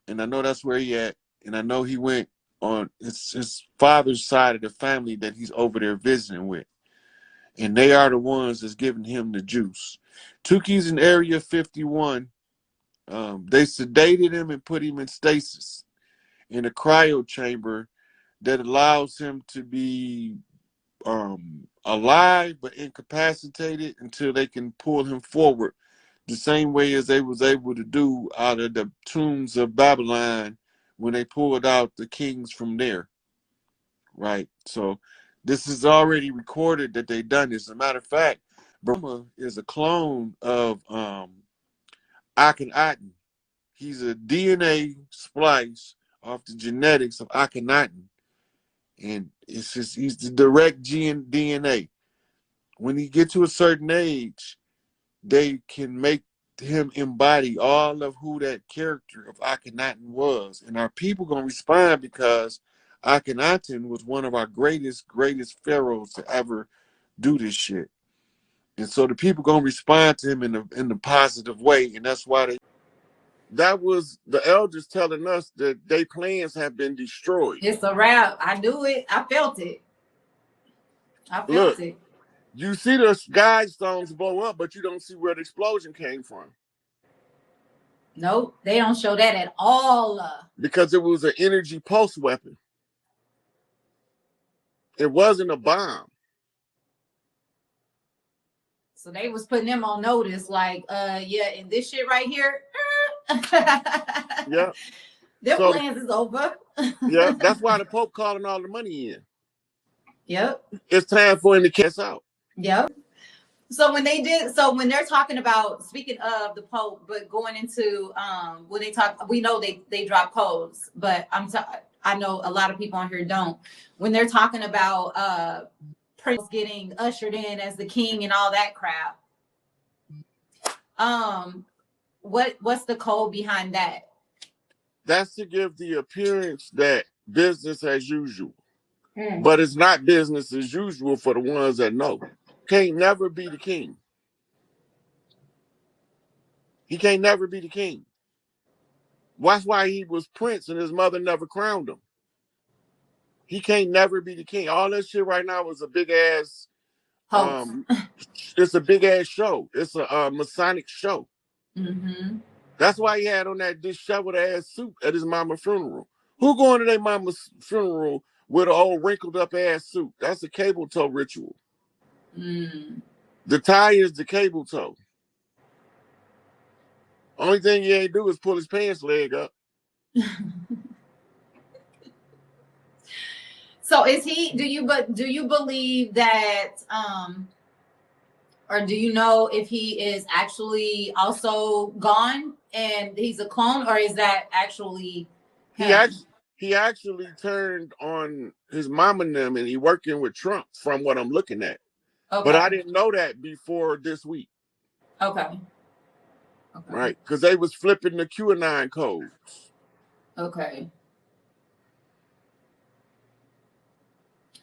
and I know that's where he at, and I know he went on his father's side of the family that he's over there visiting with, and they are the ones that's giving him the juice. Tuki's in Area 51. They sedated him and put him in stasis in a cryo chamber that allows him to be alive but incapacitated until they can pull him forward, the same way as they was able to do out of the tombs of Babylon when they pulled out the kings from there, right? So this is already recorded that they done this. As a matter of fact, Brahma is a clone of Akhenaten. He's a DNA splice off the genetics of Akhenaten. And it's just, he's the direct DNA. When he gets to a certain age, they can make him embody all of who that character of Akhenaten was. And our people going to respond because Akhenaten was one of our greatest pharaohs to ever do this shit. And so the people going to respond to him in the positive way. And that's why that was the elders telling us that their plans have been destroyed. It's a wrap. I knew it. I felt it. It. You see the guide stones blow up, but you don't see where the explosion came from. Nope, they don't show that at all. Because it was an energy pulse weapon. It wasn't a bomb. So they was putting them on notice, like, yeah, and this shit right here. Yeah. Their plans is over. Yeah, that's why the Pope calling all the money in. Yep. It's time for him to cash out. Yep. So when they're talking about, speaking of the Pope, but going into when they talk, we know they drop codes, but I know a lot of people on here don't. When they're talking about Prince getting ushered in as the king and all that crap, what's the code behind that? That's to give the appearance that business as usual. But it's not business as usual for the ones that know. Can't never be the king. He can't never be the king. That's why he was prince and his mother never crowned him. He can't never be the king. All that shit right now is a big ass it's a big ass show. It's a masonic show. Mm-hmm. That's why he had on that disheveled ass suit at his mama's funeral. Who going to their mama's funeral with an old wrinkled up ass suit? That's a cable toe ritual. The tie is the cable toe. Only thing he ain't do is pull his pants leg up. So is he? Do you believe that? Or do you know if he is actually also gone and he's a clone, or is that actually him? He actually turned on his mom and them, and he working with Trump from what I'm looking at. Okay. But I didn't know that before this week. Okay. Right, because they was flipping the QAnon codes. Okay.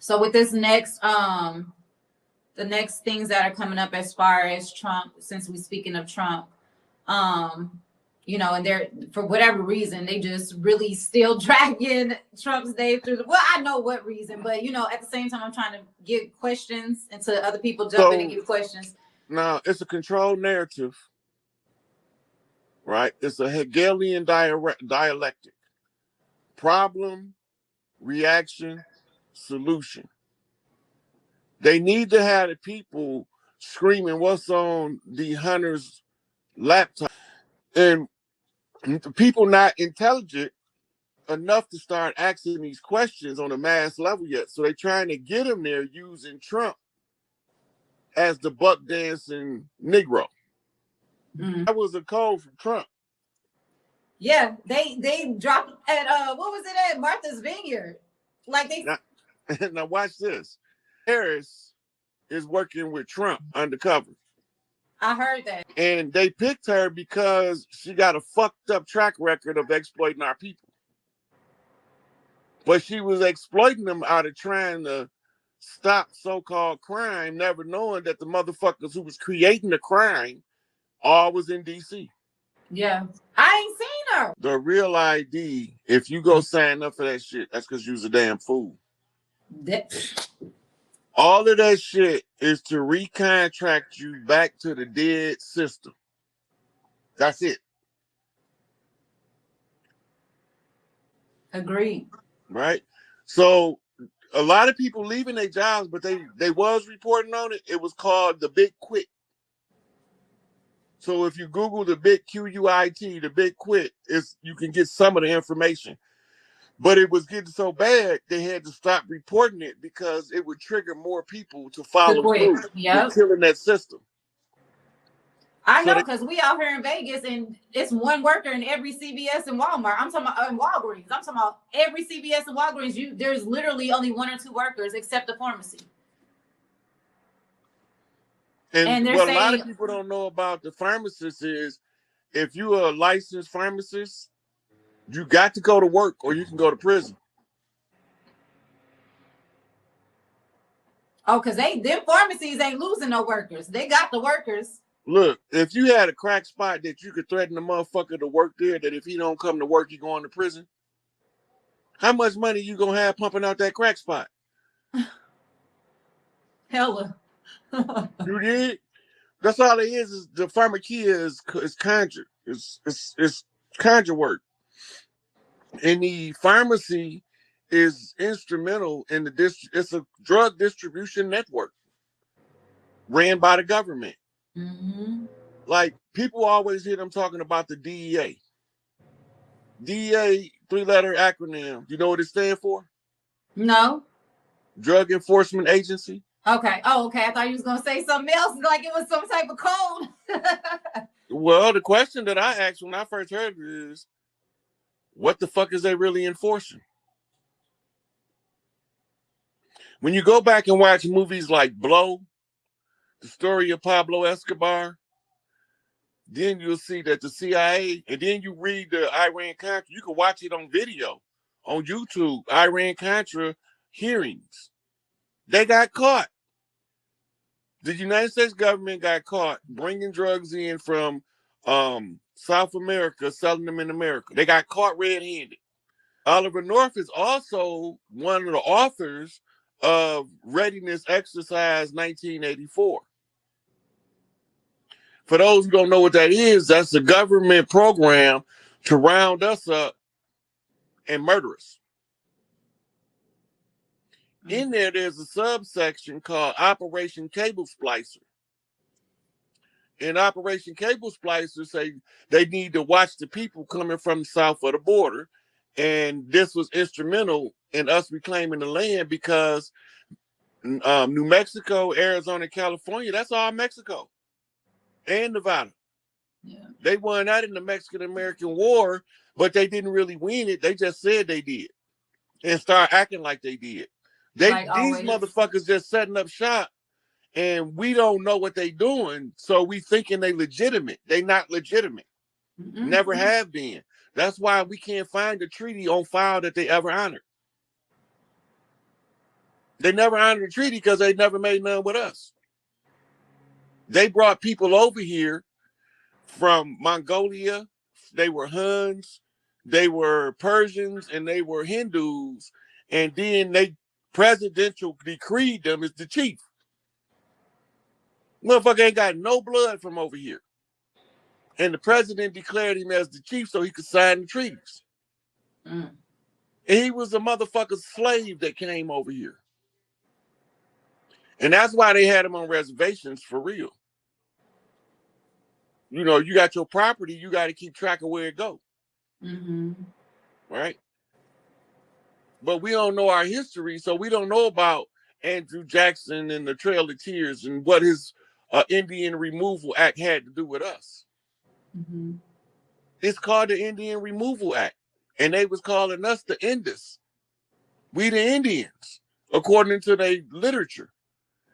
So with this next, the next things that are coming up as far as Trump, since we're speaking of Trump, you know, and they're, for whatever reason, they just really still dragging Trump's name through well, I know what reason, but, you know, at the same time, I'm trying to give questions and to other people jump in and give questions. Now, it's a controlled narrative, right? It's a Hegelian dialectic. Problem, reaction, solution. They need to have the people screaming what's on the hunter's laptop. And the people not intelligent enough to start asking these questions on a mass level yet. So they're trying to get them there using Trump as the buck dancing Negro. That was a code from Trump. Yeah, they dropped at what was it at Martha's Vineyard? Like they now watch this. Harris is working with Trump undercover. I heard that. And they picked her because she got a fucked up track record of exploiting our people. But she was exploiting them out of trying to stop so-called crime, never knowing that the motherfuckers who was creating the crime all was in D.C. Yeah. I ain't seen winner. The real ID, if you go sign up for that shit, that's because you was a damn fool. All of that shit is to recontract you back to the dead system. That's it. Agreed. Right? So a lot of people leaving their jobs, but they was reporting on it. It was called the Big Quit. So if you Google the Big QUIT, the Big Quit, you can get some of the information. But it was getting so bad, they had to stop reporting it because it would trigger more people to follow through with killing that system. I know, because we out here in Vegas and it's one worker in every CVS and Walmart. I'm talking about Walgreens. I'm talking about every CVS and Walgreens. There's literally only 1 or 2 workers except the pharmacy. And what a lot of people don't know about the pharmacist is if you're a licensed pharmacist, you got to go to work or you can go to prison. Oh, because them pharmacies ain't losing no workers. They got the workers. Look, if you had a crack spot that you could threaten the motherfucker to work there, that if he don't come to work, you going to prison, how much money you gonna have pumping out that crack spot? Hella. You did? That's all it is the pharmacia is conjure. It's conjure work. And the pharmacy is instrumental in it's a drug distribution network ran by the government. Mm-hmm. Like, people always hear them talking about the DEA. DEA, 3-letter acronym. You know what it stands for? No. Drug Enforcement Agency. Okay. Oh, okay. I thought you was going to say something else, like it was some type of code. Well, the question that I asked when I first heard it is, what the fuck is they really enforcing? When you go back and watch movies like Blow, the story of Pablo Escobar, then you'll see that the CIA, and then you read the Iran-Contra, you can watch it on video, on YouTube, Iran-Contra hearings. They got caught. The United States government got caught bringing drugs in from South America, selling them in America. They got caught red-handed. Oliver North is also one of the authors of Readiness Exercise 1984. For those who don't know what that is, that's a government program to round us up and murder us. In there, there's a subsection called Operation Cable Splicer. And Operation Cable Splicer say they need to watch the people coming from the south of the border. And this was instrumental in us reclaiming the land because New Mexico, Arizona, California, that's all Mexico. And Nevada. Yeah. They won that in the Mexican-American War, but they didn't really win it. They just said they did and start acting like they did. These motherfuckers just setting up shop, and we don't know what they doing, so we thinking they legitimate. They not legitimate. Mm-hmm. Never have been. That's why we can't find a treaty on file that they ever honored. They never honored a treaty because they never made none with us. They brought people over here from Mongolia. They were Huns, they were Persians, and they were Hindus. And then they presidential decreed them as the chief. Motherfucker ain't got no blood from over here. And the president declared him as the chief so he could sign the treaties. And he was a motherfucking slave that came over here. And that's why they had him on reservations for real. You know, you got your property, you got to keep track of where it goes. Mm-hmm. Right? But we don't know our history, so we don't know about Andrew Jackson and the Trail of Tears and what his Indian Removal Act had to do with us. Mm-hmm. It's called the Indian Removal Act, and they was calling us the Indus. We the Indians, according to their literature.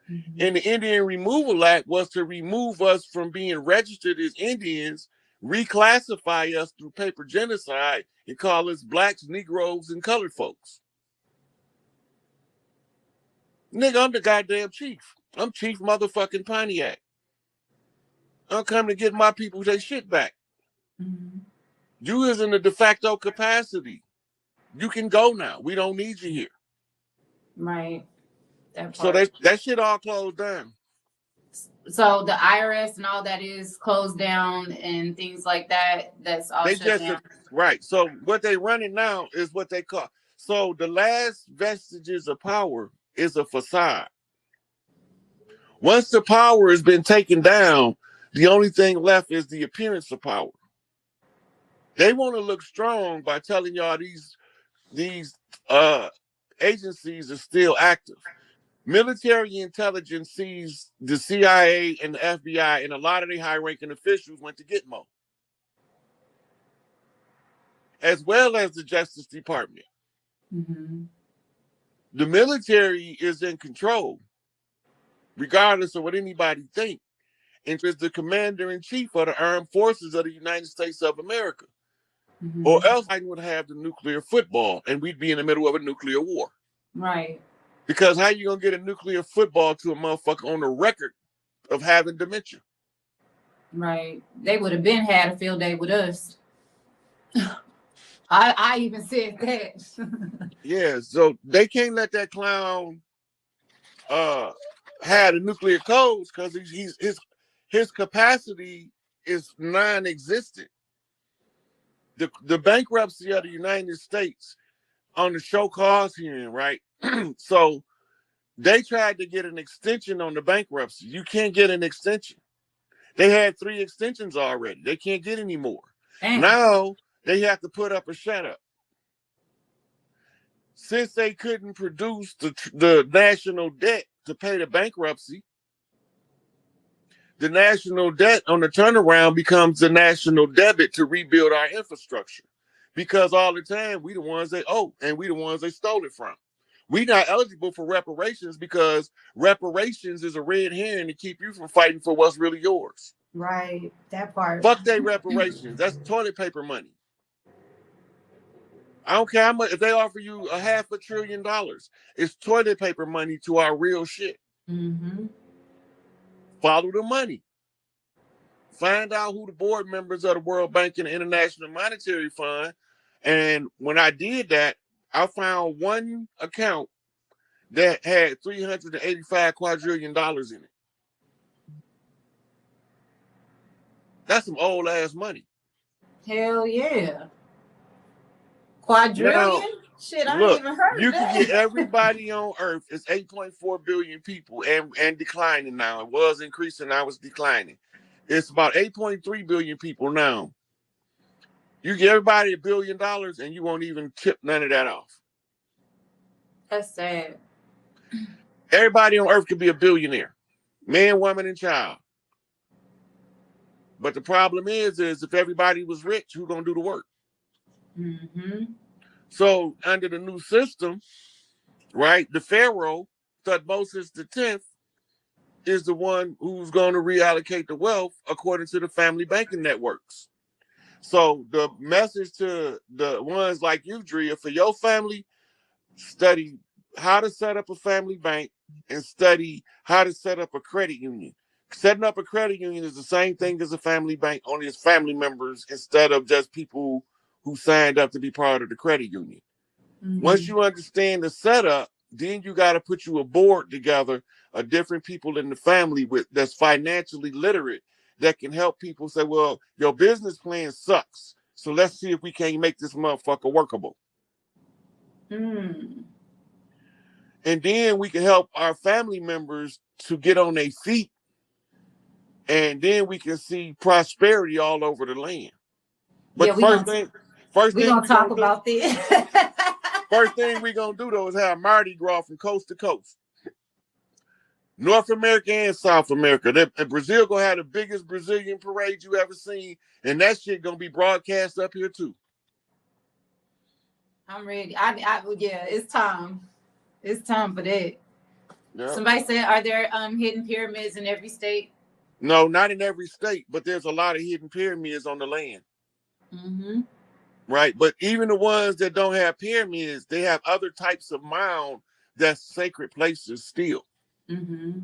Mm-hmm. And the Indian Removal Act was to remove us from being registered as Indians, reclassify us through paper genocide, and call us blacks, Negroes, and colored folks. Nigga, I'm the goddamn chief. I'm Chief motherfucking Pontiac. I'm coming to get my people their shit back. Mm-hmm. You is in the de facto capacity. You can go now. We don't need you here. Right. That So part. that shit all closed down. So the IRS and all that is closed down and things like that. That's all They shut just down. right. So what they running now is what they call. So the last vestiges of power is a facade. Once the power has been taken down, the only thing left is the appearance of power. They want to look strong by telling y'all these agencies are still active. Military intelligence sees the CIA and the FBI and a lot of the high-ranking officials went to Gitmo, as well as the Justice Department. Mm-hmm. The military is in control, regardless of what anybody thinks. And is the commander-in-chief of the armed forces of the United States of America. Mm-hmm. Or else I would have the nuclear football and we'd be in the middle of a nuclear war. Right. Because how you gonna get a nuclear football to a motherfucker on the record of having dementia? Right. They would have been had a field day with us. I even said that. Yeah, so they can't let that clown have the nuclear codes because his capacity is non-existent. The bankruptcy of the United States on the show cause hearing, right? So they tried to get an extension on the bankruptcy. You can't get an extension. They had 3 extensions already. They can't get any more. Damn. Now they have to put up a shut up. Since they couldn't produce the national debt to pay the bankruptcy, the national debt on the turnaround becomes the national debit to rebuild our infrastructure. Because all the time we the ones they owe and we the ones they stole it from. We not eligible for reparations because reparations is a red herring to keep you from fighting for what's really yours. Right. That part. Fuck they reparations. That's toilet paper money. I don't care how much, if they offer you $500 billion, it's toilet paper money to our real shit. Mm-hmm. Follow the money. Find out who the board members of the World Bank and the International Monetary Fund. And when I did that, I found one account that had $385 quadrillion in it. That's some old ass money. Hell yeah. Quadrillion? Now, Shit, I look, ain't even heard you of that. can get everybody on Earth. It's 8.4 billion people and declining now. It was increasing, now it's declining. It's about 8.3 billion people now. You get everybody $1 billion and you won't even tip none of that off. That's sad. Everybody on Earth could be a billionaire. Man, woman, and child. But the problem is if everybody was rich, who's going to do the work? Mm-hmm. So under the new system, right, the Pharaoh, Thutmose X, is the one who's going to reallocate the wealth according to the family banking networks. So the message to the ones like you, Drea, for your family, study how to set up a family bank and study how to set up a credit union. Setting up a credit union is the same thing as a family bank, only it's family members instead of just people who signed up to be part of the credit union. Mm-hmm. Once you understand the setup, then you got to put you a board together of different people in the family that's financially literate that can help people say, well, your business plan sucks. So let's see if we can't make this motherfucker workable. Mm. And then we can help our family members to get on their feet. And then we can see prosperity all over the land. But yeah, first thing we're gonna talk about this. First thing we're gonna do though is have Mardi Gras from coast to coast. North America and South America. And Brazil gonna have the biggest Brazilian parade you ever seen, and that shit gonna be broadcast up here too. I'm ready. Yeah, it's time. It's time for that. Yep. Somebody said, are there hidden pyramids in every state? No, not in every state, but there's a lot of hidden pyramids on the land. Mm-hmm. Right, but even the ones that don't have pyramids, they have other types of mound that's sacred places still. Mm-hmm.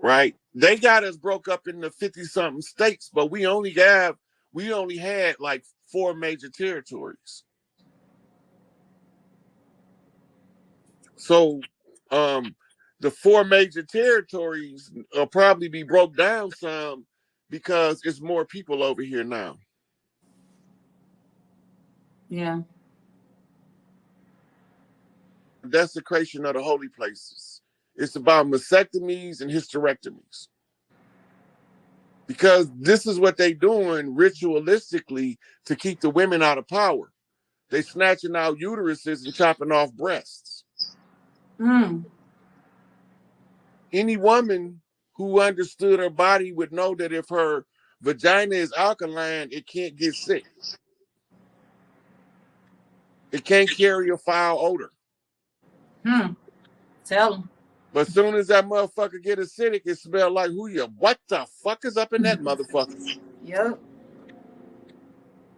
Right, they got us broke up into 50-something states, but we only had like 4 major territories. So the 4 major territories will probably be broke down some because it's more people over here now. Yeah. Desecration of the holy places. It's about mastectomies and hysterectomies. Because this is what they doing ritualistically to keep the women out of power. They snatching out uteruses and chopping off breasts. Any woman who understood her body would know that if her vagina is alkaline, it can't get sick. It can't carry a foul odor. Tell them. But as soon as that motherfucker get acidic, it smell like what the fuck is up in that motherfucker? Yep.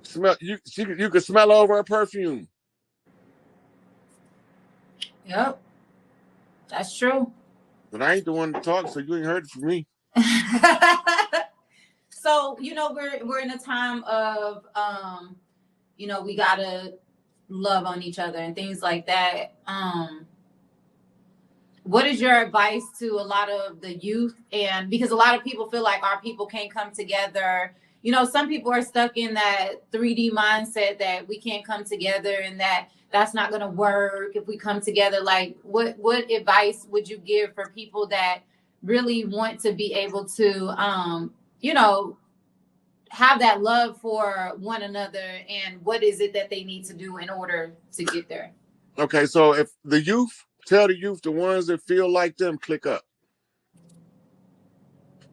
Smell you can smell over her perfume. Yep. That's true. But I ain't the one to talk, so you ain't heard it from me. So, we're in a time of we gotta love on each other and things like that. What is your advice to a lot of the youth? And because a lot of people feel like our people can't come together. Some people are stuck in that 3D mindset that we can't come together and that's not going to work if we come together. Like, what advice would you give for people that really want to be able to, have that love for one another? And what is it that they need to do in order to get there? Okay, so if the youth, tell the youth, the ones that feel like them, click up.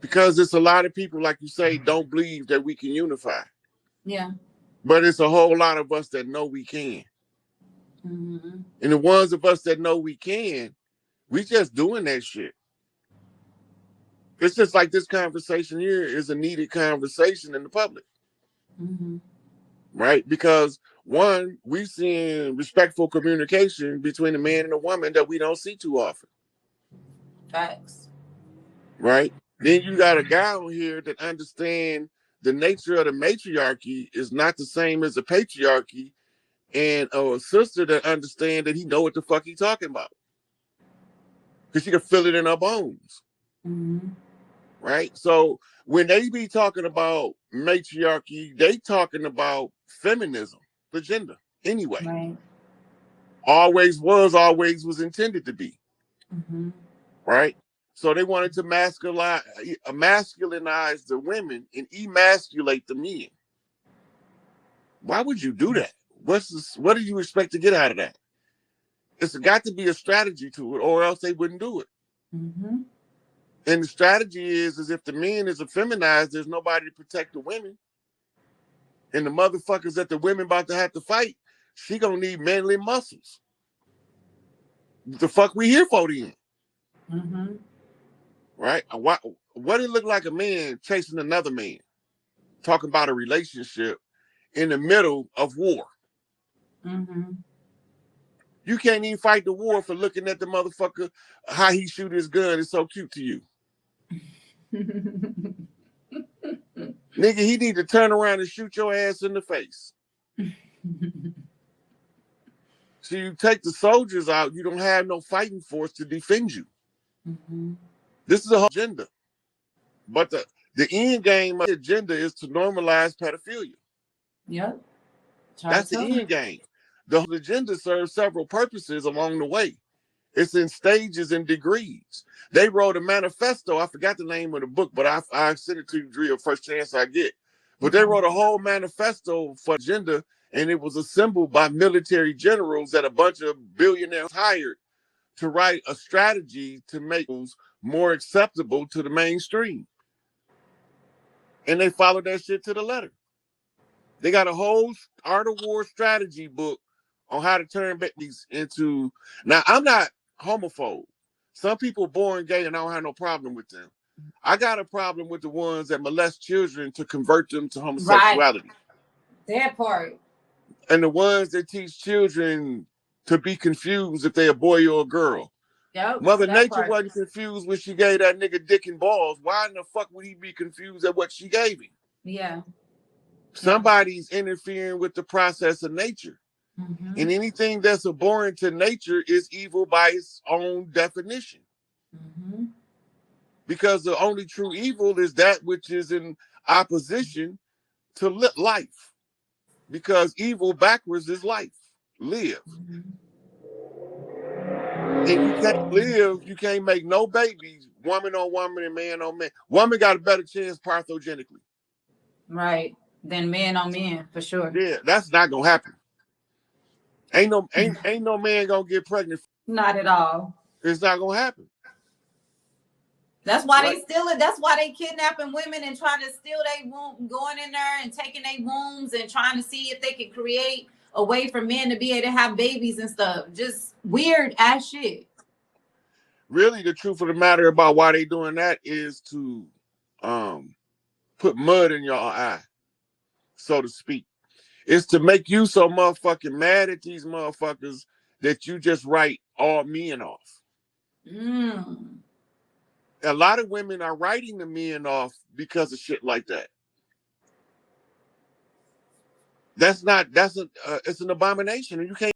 Because it's a lot of people, like you say, don't believe that we can unify. Yeah. But it's a whole lot of us that know we can. Mm-hmm. And the ones of us that know we can, we just doing that shit. It's just like this conversation here is a needed conversation in the public. Mm-hmm. Right? Because one, we seeing respectful communication between a man and a woman that we don't see too often. Facts. Right? Then you got a guy on here that understand the nature of the matriarchy is not the same as the patriarchy, and a sister that understand that he know what the fuck he talking about. Because she can feel it in her bones. Mm-hmm. Right? So when they be talking about matriarchy, they talking about feminism, the gender, anyway. Right. Always was intended to be. Mm-hmm. Right? So they wanted to masculinize the women and emasculate the men. Why would you do that? What do you expect to get out of that? It's got to be a strategy to it, or else they wouldn't do it. Mm-hmm. And the strategy is if the men is effeminized, there's nobody to protect the women. And the motherfuckers that the women about to have to fight, she gonna need manly muscles. What the fuck we here for then? Mm-hmm. Right? What it look like a man chasing another man, talking about a relationship in the middle of war. Mm-hmm. You can't even fight the war for looking at the motherfucker, how he shoot his gun is so cute to you. Nigga, he need to turn around and shoot your ass in the face. So you take the soldiers out, you don't have no fighting force to defend you. Mm-hmm. This is a whole agenda. But the end game of the agenda is to normalize pedophilia. Yep. That's the end game. The agenda serves several purposes along the way. It's in stages and degrees. They wrote a manifesto. I forgot the name of the book, but I sent it to you, Drea, first chance I get. But they wrote a whole manifesto for agenda, and it was assembled by military generals that a bunch of billionaires hired to write a strategy to make those more acceptable to the mainstream. And they followed that shit to the letter. They got a whole Art of War strategy book on how to turn babies into... Now, I'm not homophobe. Some people born gay and I don't have no problem with them. I got a problem with the ones that molest children to convert them to homosexuality. Right. That part. And the ones that teach children to be confused if they're a boy or a girl. Yep, Mother Nature wasn't confused when she gave that nigga dick and balls. Why in the fuck would he be confused at what she gave him? Yeah. Somebody's interfering with the process of nature. Mm-hmm. And anything that's abhorrent to nature is evil by its own definition. Mm-hmm. Because the only true evil is that which is in opposition to life. Because evil backwards is life. Live. Mm-hmm. And you can't live, you can't make no babies, woman on woman and man on man. Woman got a better chance parthogenically. Right. Than men on men, for sure. Yeah, that's not gonna happen. Ain't no man gonna get pregnant. Not at all. It's not gonna happen. That's why they steal it. That's why they kidnapping women and trying to steal their womb, going in there and taking their wombs and trying to see if they can create a way for men to be able to have babies and stuff. Just weird ass shit. Really, the truth of the matter about why they doing that is to put mud in your eye, so to speak. It's to make you so motherfucking mad at these motherfuckers that you just write all men off. A lot of women are writing the men off because of shit like that. It's an abomination, and you can't